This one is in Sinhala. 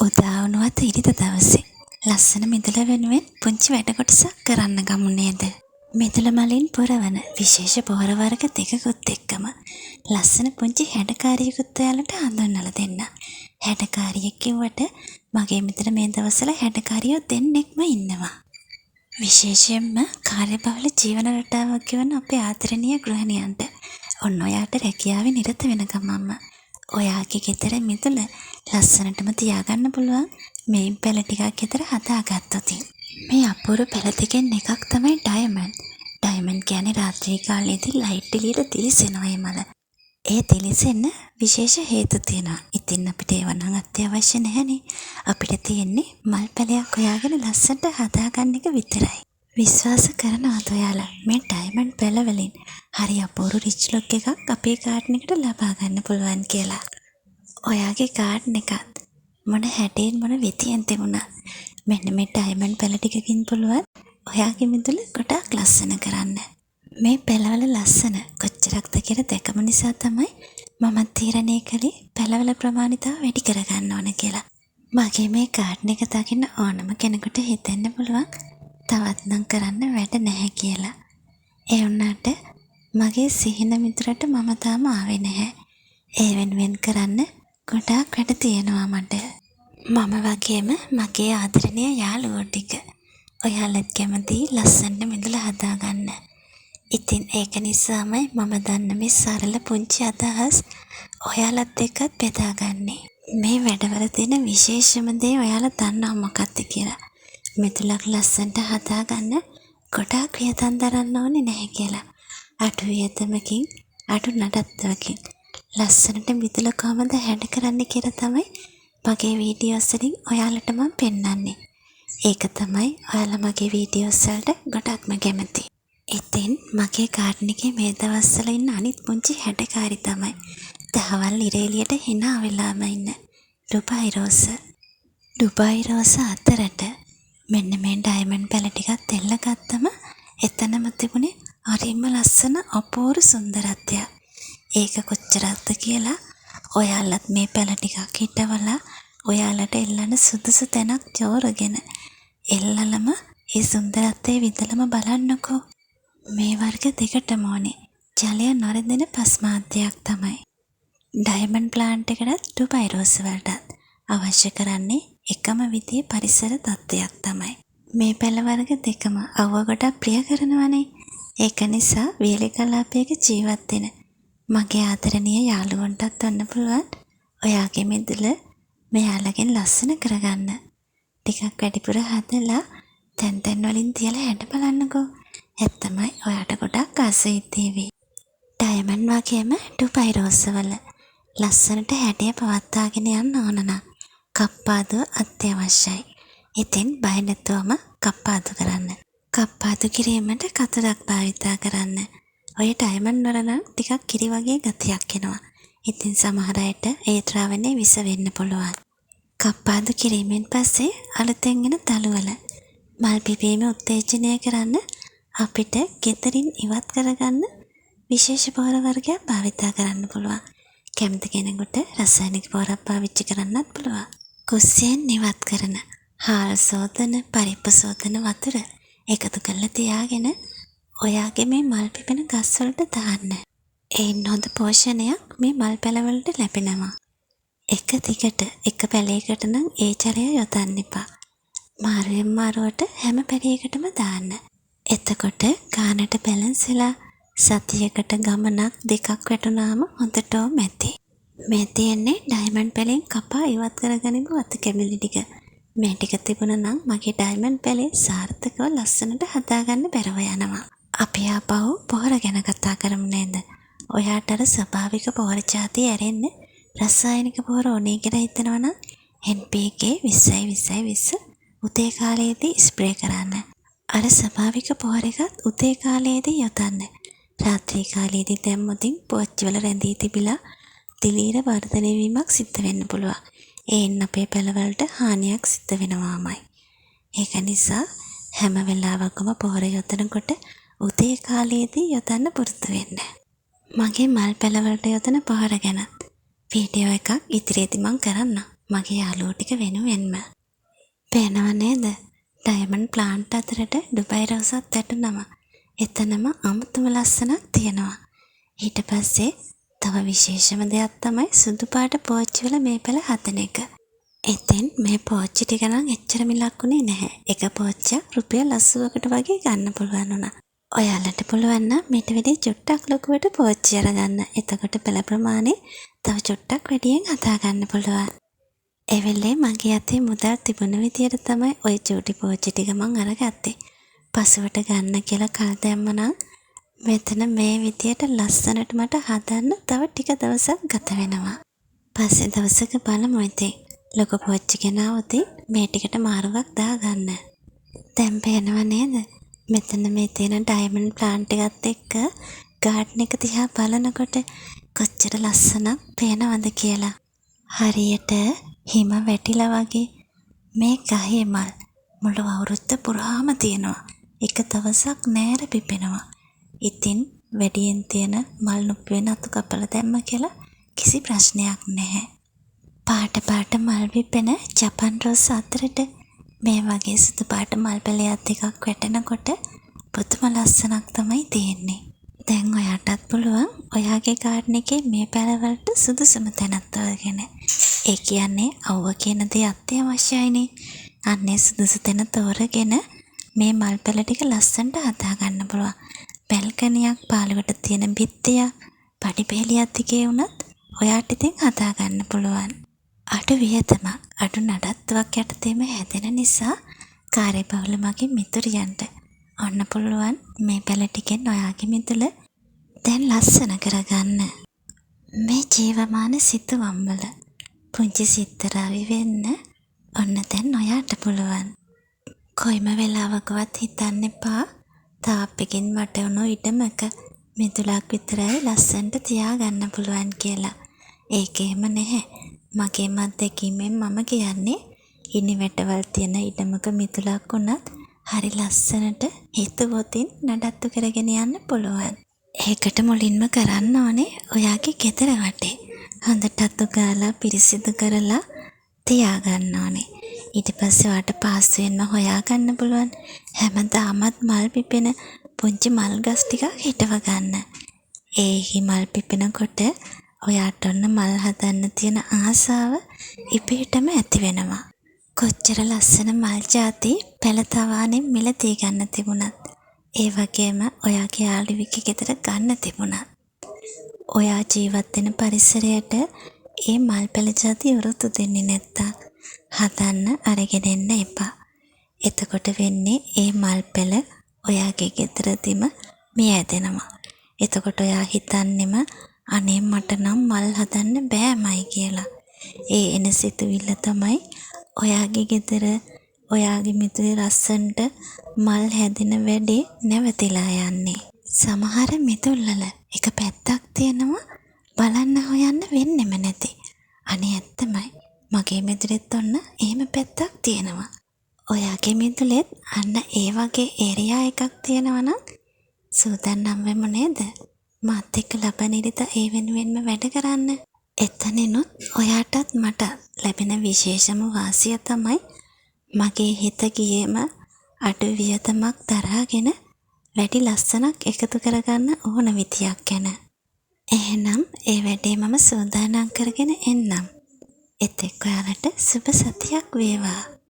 උදා වුණවත් ඉරිද දවසේ ලස්සන මිදුල වෙනුවෙන් පුංචි වැඩ කොටසක් කරන්න ගමු නේද? මිදුල මලින් පුරවන විශේෂ පොහොර වර්ග දෙකකුත් එක්කම ලස්සන පුංචි හැඩකාරියකුත් ඔයාලට හඳුන්වලා දෙන්න. හැඩකාරියෙක් කිව්වට මගේ මිදුල මේ දවස්වල හැඩකාරියෝ දෙන්නෙක්ම ඉන්නවා. විශේෂයෙන්ම කාර්යබහුල ජීවන රටාවක් ගෙවන අපේ ආදරණීය ගෘහිණියන්ට ඔන්න ඔයාට රැකියාවේ නිරත වෙන ගමන්ම ඔයාගේ ගෙදර මිදුල ලස්සනටම තියාගන්න පුළුවන් මේ පැල ටිකක් ගෙදර හදාගත්තොත්. මේ අපූර්ව පැල දෙකෙන් එකක් තමයි ඩයමන්ඩ්. ඩයමන්ඩ් කියන්නේ රාත්‍රී කාලයේදී ලයිට් එළියට දිලිසෙන ඔය මල. ඒ දිලිසෙන්න විශේෂ හේතු තියෙනවා. ඉතින් අපිට ඒව නම් අත්‍යවශ්‍ය නැහැනේ. අපිට තියෙන්නේ මල් පැලයක් හොයාගෙන ලස්සනට හදාගන්න එක විතරයි. විශ්වාස කරනවාද ඔයාලා මේ ඩයමන්ඩ් පැල වලින් හරි අපූර්ව රිච් ලුක් එකක් අපේ ගාඩන් එකට ලබා ගන්න පුළුවන් කියලා? ඔයාගේ ගාඩන් එකත් මොන හැඩයෙන් මොන විදියෙන් තිබුණා මෙන්න මේ ඩයමන්ඩ් පැල ටිකකින් පුළුවන් ඔයාගේ මිදුල ගොඩාක් ලස්සන කරන්න. මේ පැලවල ලස්සන කොච්චරක්ද කියලා දැකම නිසා තමයි මම තීරණය කළේ පැලවල ප්‍රමාණිතාව වැඩි කරගන්න ඕන කියලා. මගේ මේ ගාඩන් එක දකින්න ඕනම කෙනෙකුට හිතෙන්න පුළුවන් තවත් නම් කරන්න වැඩ නැහැ කියලා. ඒ වුණාට මගේ සිහින මිදුලට මම තාම ආවේ නැහැ. ඒ වෙනුවෙන් කරන්න ගොඩාක් වැඩ තියෙනවා මට. මම වගේම මගේ ආදරණීය යාළුවෝ ටික ඔයාලත් කැමති ලස්සන මිදුල හදාගන්න. ඉතින් ඒක නිසාමයි මම දන්න මේ සරල පුංචි අදහස් ඔයාලත් එක්කත් බෙදාගන්නේ. මේ වැඩවල තියෙන විශේෂම දේ ඔයාලා දන්නවා මොකක්ද කියලා? මිදුලක් ලස්සනට හදාගන්න ගොඩාක් වියදම් දරන්න ඕනේ නැහැ කියලා. අඩු වියදමකින් අඩු නඩත්තුවකින් ලස්සනට මිදුල කොහමද හැඩ කරන්න කියලා තමයි මගේ වීඩියෝස් වලින් ඔයාලට මම පෙන්නන්නේ. ඒක තමයි ඔයාලා මගේ වීඩියෝස් වලට ගොඩක්ම කැමති. ඉතින් මගේ ගාඩන් එකේ මේ දවස්වල ඉන්න අනිත් පුංචි හැඩකාරි තමයි දහවල් ඉර එළියට hina වෙලාම ඉන්න ඩුබායි රෝස. ඩුබායි රෝස අතරට මෙන්න මේ ඩයමන්ඩ් පැල ටිකක් එල්ල ගත්තම එතනම තිබුණේ හරිම ලස්සන අපූර්ව සුන්දරත්වයක්. ඒක කොච්චරක්ද කියලා ඔයාලත් මේ පැල ටිකක් හිටවලා ඔයාලට එල්ලන්න සුදුසු තැනක් ජෝරගෙන එල්ලලම ඒ සුන්දරත්වයේ විඳලම බලන්නකෝ. මේ වර්ග දෙකටම ඕනේ ජලය නොරැඳෙන පස්මාද්‍යයක් තමයි. ඩයමන්ඩ් ප්ලාන්ට් එකටත් ඩුබායි රෝස් වලටත් අවශ්‍ය කරන්නේ එකම විදිහේ පරිසර තත්ත්වයක් තමයි. මේ පැල වර්ග දෙකම අවුව ගොඩක් ප්‍රිය කරනවනේ. ඒක නිසා වේලි කලාපයක ජීවත් වෙන මගේ ආදරණීය යාළුවන්ටත් ඔන්න පුළුවන් ඔයාගේ මිදුල මෙයාලගෙන් ලස්සන කරගන්න. ටිකක් වැඩිපුර හදලා තැන් තැන් වලින් තියලා හැඩ බලන්නකෝ. ඇත්තමයි ඔයාට ගොඩක් ආසයි තේවි. ඩයමන්ඩ් වගේම ඩුබායි රෝස් වල ලස්සනට හැඩය පවත්වාගෙන යන්න ඕන නම් කප්පාදුව අත්‍යවශ්‍යයි. ඉතින් බය නැතුවම කප්පාදු කරන්න. කප්පාදු කිරීමට කතුරක් භාවිතා කරන්න. ඔය ඩයමන්ඩ් වල නම් ටිකක් කිරි වගේ ගතියක් එනවා. ඉතින් සමහර අයට ඒ ද්‍රාවණය විස වෙන්න පුළුවන්. කප්පාදු කිරීමෙන් පස්සේ අලුතෙන් එන තලුවල මල් පිපීම උත්තේජනය කරන්න අපිට ගෙදරින් ඉවත් කරගන්න විශේෂ පොහොර වර්ගයක් භාවිතා කරන්න පුළුවන්. කැමති කෙනෙකුට රසායනික පොහොරක් පාවිච්චි කරන්නත් පුළුවන්. කුස්සියෙන් ඉවත් කරන හාල් සෝදන පරිප්පු සෝදන වතුර එකතු කරලා තියාගෙන ඔයාගේ මේ මල් පිපෙන ගස් වලට දාන්න. ඒන් හොඳ පෝෂණයක් මේ මල් පැල වලට ලැබෙනවා. එක දිගට එක පැලයකට නම් ඒ ජලය යොදන්න එපා. මාරුවෙන් මාරුවට හැම පැලයකටම දාන්න. එතකොට ගානට බැලන්ස් වෙලා සතියකට ගමනක් දෙකක් වැටුනාම හොඳටම ඇති. මේ තියෙන්නේ ඩයමන්ඩ් පැලෙන් කපා ඉවත් කරගනිපු අත කැබලි ටික. මේ ටික තිබුණා නම් මගේ ඩයමන්ඩ් පැලේ සාර්ථකව ලස්සනට හදාගන්න බැරව යනවා. අපි ආපහු පොහොර ගැන කතා කරමු නේද? ඔයාට අර ස්වභාවික පොහොර જાතිය ඇරෙන්න රසායනික පොහොර ඕනේ කියලා හිතනවා නම් NPK 20 උදේ කාලයේදී ස්ප්‍රේ කරන්න. අර ස්වභාවික පොහොර එකත් උදේ කාලයේදී යොදන්න. රාත්‍රී කාලයේදී දැම්මොතින් පොච්චි වල රැඳී තිබිලා දිලීර වර්ධනය වීමක් සිද්ධ වෙන්න පුළුවන්. ඒන් අපේ පැලවලට හානියක් සිද්ධ වෙනවාමයි. ඒක නිසා හැම වෙලාවකම පොහොර යොදනකොට උදේ කාලයේදී යොදන්න පුරුදු වෙන්න. මගේ මල් පැලවලට යොදන පොහොර ගැන වීඩියෝ එකක් ඉදිරියේදී මම කරන්නම්. මගේ යාළුවෝ ටික වෙනුවෙන්ම. පේනව නේද? ඩයමන්ඩ් ප්ලාන්ට් අතරට ඩුබයි රෝසත් වැටුනම. එතනම අමුතුම ලස්සනක් තියෙනවා. ඊට පස්සේ තව විශේෂම දෙයක් තමයි සුදු පාට පෝච්චි වල මේපල හදන එක. ඉතින් මේ පෝච්චි ටික නම් එච්චර මිලක් උනේ නැහැ. එක පෝච්චියක් රුපියල් 80කට වගේ ගන්න පුළුවන් වුණා. ඔයාලට පුළුවන් නම් මීට වැඩි චුට්ටක් ලොකුවට පෝච්චි අරගන්න. එතකොට පෙළ ප්‍රමාණය තව චුට්ටක් වැඩියෙන් හදා ගන්න පුළුවන්. ඒ වෙලේ මගේ අතේ මුදල් තිබුණ විදියට තමයි ওই චූටි පෝච්චි ටික මං අරගත්තේ. පසුවට ගන්න කියලා කල් දැම්මනම් මෙතන මේ විදියට ලස්සනට මට හදන්න තව ටික දවසක් ගත වෙනවා. පස්සේ දවසක බලමු ඉතින්. ලොකු පෝච්චි ගෙනාවොත් මේ ටිකට මාරුවක් දාගන්න. දැන් පේනව නේද? මෙතන මේ තියෙන ඩයමන්ඩ් ප්ලාන්ට් එකත් එක්ක ගාඩන් එක දිහා බලනකොට කොච්චර ලස්සනක් පේනවද කියලා. හරියට හිම වැටිලා වගේ මේ ගහේ මල් මුළු අවුරුද්ද පුරාම තියෙනවා. එක දවසක් නෑර පිපෙනවා. ඉතින් වැඩියෙන් තියෙන මල් නුප්පුවෙන් අතු කපලා දැම්ම කියලා කිසි ප්‍රශ්නයක් නැහැ. පාට පාට මල් පිපෙන ජපන් රෝස අතරට මේ වගේ සුදු පාට මල් පැලයක් දෙකක් වැටෙනකොට පුදුම ලස්සනක් තමයි තියෙන්නේ. දැන් ඔයාටත් පුළුවන් ඔයාගේ ගාඩන් එකේ මේ පැලවලට සුදුසුම තැනක් තෝරගෙන. ඒ කියන්නේ අවුව කියන දේ අත්‍යවශ්‍යයිනේ. අන්නේ සුදුසු තැන තෝරගෙන මේ මල් පැල ටික ලස්සනට හදා ගන්න පුළුවන්. බැල්කනියක් පාළුවට තියෙන බිත්තියක් පඩිපෙළියක් දිගේ වුණත් ඔයාට ඉතින් හදා ගන්න පුළුවන්. අඩු වියදමක් අඩු නඩත්තුවක් යටතේම හැදෙන නිසා කාර්යබහුල මගේ මිතුරියන්ට ඔන්න පුළුවන් මේ පැල ටිකෙන් ඔයාගේ මිතුල දැන් ලස්සන කරගන්න. මේ ජීවමාන සිතුවම් වල පුංචි සිත්තරාවි වෙන්න ඔන්න දැන් ඔයාට පුළුවන්. කොයිම වෙලාවකවත් හිතන්න එපා තාප්පකින් මට වුණු ඉඩමක මිතුලක් විතරයි ලස්සනට තියාගන්න පුළුවන් කියලා. ඒක එහෙම නැහැ. මගේ අත්දැකීමෙන් මම කියන්නේ ඉනි වැටවල් තියෙන ඉඩමක මිතුලක් වුණත් හරි ලස්සනට හිතුවොතින් නඩත්තු කරගෙන යන්න පුළුවන්. ඒකට මුලින්ම කරන්න ඕනේ ඔයාගේ ගෙදර වටේ හොඳට අතු ගාලා පිරිසිදු කරලා තියාගන්න ඕනේ. ඊට පස්සේ ඔයාට පාස්වෙන්ම හොයාගන්න පුළුවන් හැමදාමත් මල් පිපෙන පුංචි මල් ගස් ටිකක් හිටව ගන්න. ඒ හිමල් පිපෙනකොට ඔයාට ඔන්න මල් හදන්න තියෙන ආසාව ඉබේටම ඇති වෙනවා. කොච්චර ලස්සන මල් ಜಾති පළතවානේ මිලදී ගන්න තිබුණත් ඒ වගේම ඔයාගේ යාළුවෙක් ගෙදර ගන්න තිබුණත් ඔයා ජීවත් වෙන පරිසරයට ඒ මල් පැල ಜಾති වරුතු දෙන්නේ නැත්තම් හදන්න අරගෙන එන්න එපා. එතකොට වෙන්නේ ඒ මල් පැල ඔයාගේ ගෙදරදීම මියැදෙනවා. එතකොට ඔයා හිතන්නෙම අනේ මට නම් මල් හදන්න බෑමයි කියලා. ඒ එන සිතුවිල්ල තමයි ඔයාගේ ගෙදර ඔයාගේ මිතුරේ ලස්සනට මල් හැදෙන වැඩේ නැවතිලා යන්නේ. සමහර මිතුල්වල එක පැත්තක් තියෙනවා බලන්න හොයන්න වෙන්නෙම නැති. අනේ ඇත්තමයි. මගේ මිතුරෙත් ඔන්න එහෙම පැත්තක් තියෙනවා. ඔයාගේ මිතුලෙත් අන්න ඒ වගේ ඒරියා එකක් තියෙනවා නම් සූදානම් වෙමු නේද? මාත් එක්ක ලබන ඉරිදා ඒ වෙනුවෙන්ම වැඩ කරන්න. එතනිනුත් ඔයාටත් මට ලැබෙන විශේෂම වාසිය තමයි මගේ හිත ගියේම අඩු වියදමක් දරාගෙන වැඩි ලස්සනක් එකතු කරගන්න ඕන විදියක් ගැන. එහෙනම් ඒ වැඩේ මම සූදානම් කරගෙන එන්නම්. එතෙක් ඔයාලට සුබ සතියක් වේවා.